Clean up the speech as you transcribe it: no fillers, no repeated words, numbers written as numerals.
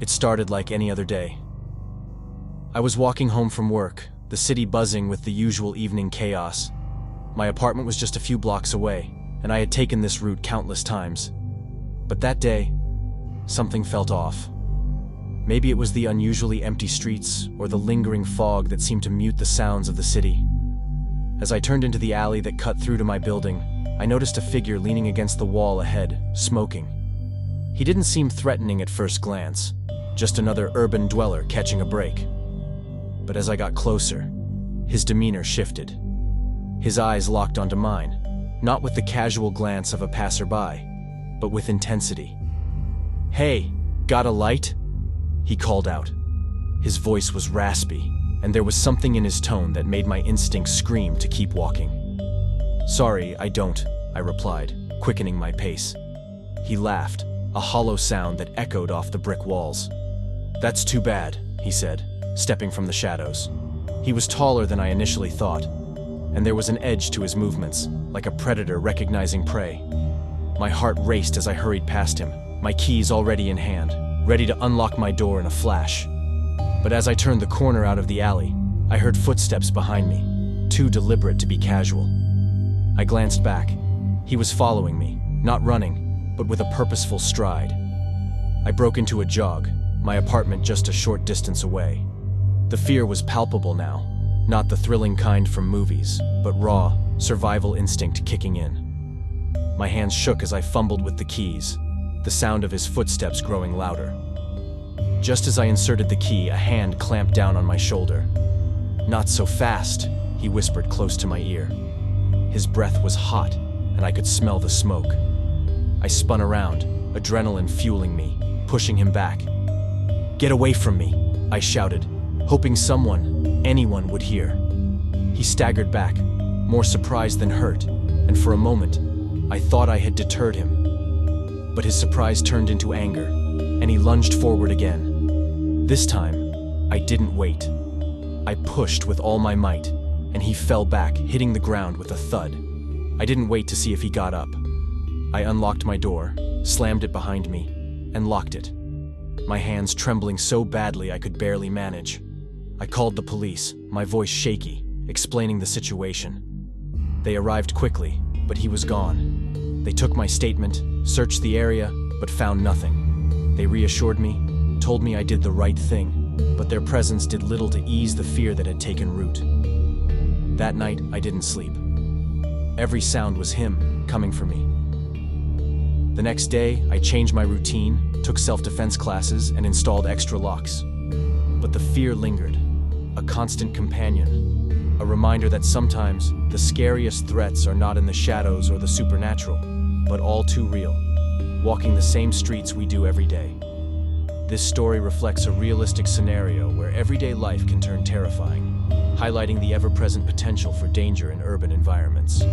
It started like any other day. I was walking home from work, the city buzzing with the usual evening chaos. My apartment was just a few blocks away, and I had taken this route countless times. But that day, something felt off. Maybe it was the unusually empty streets or the lingering fog that seemed to mute the sounds of the city. As I turned into the alley that cut through to my building, I noticed a figure leaning against the wall ahead, smoking. He didn't seem threatening at first glance, just another urban dweller catching a break. But as I got closer, his demeanor shifted. His eyes locked onto mine, not with the casual glance of a passerby, but with intensity. "Hey, got a light?" he called out. His voice was raspy, and there was something in his tone that made my instincts scream to keep walking. "Sorry, I don't," I replied, quickening my pace. He laughed, a hollow sound that echoed off the brick walls. "That's too bad," he said, stepping from the shadows. He was taller than I initially thought, and there was an edge to his movements, like a predator recognizing prey. My heart raced as I hurried past him, my keys already in hand, ready to unlock my door in a flash. But as I turned the corner out of the alley, I heard footsteps behind me, too deliberate to be casual. I glanced back. He was following me, not running, but with a purposeful stride. I broke into a jog, my apartment just a short distance away. The fear was palpable now, not the thrilling kind from movies, but raw, survival instinct kicking in. My hands shook as I fumbled with the keys, the sound of his footsteps growing louder. Just as I inserted the key, a hand clamped down on my shoulder. "Not so fast," he whispered close to my ear. His breath was hot, and I could smell the smoke. I spun around, adrenaline fueling me, pushing him back. "Get away from me," I shouted, hoping anyone would hear. He staggered back, more surprised than hurt, and for a moment, I thought I had deterred him. But his surprise turned into anger, and he lunged forward again. This time, I didn't wait. I pushed with all my might, and he fell back, hitting the ground with a thud. I didn't wait to see if he got up. I unlocked my door, slammed it behind me, and locked it, my hands trembling so badly I could barely manage. I called the police, my voice shaky, explaining the situation. They arrived quickly, but he was gone. They took my statement, searched the area, but found nothing. They reassured me, told me I did the right thing, but their presence did little to ease the fear that had taken root. That night, I didn't sleep. Every sound was him coming for me. The next day, I changed my routine, took self-defense classes, and installed extra locks. But the fear lingered, a constant companion, a reminder that sometimes the scariest threats are not in the shadows or the supernatural, but all too real, walking the same streets we do every day. This story reflects a realistic scenario where everyday life can turn terrifying, highlighting the ever-present potential for danger in urban environments.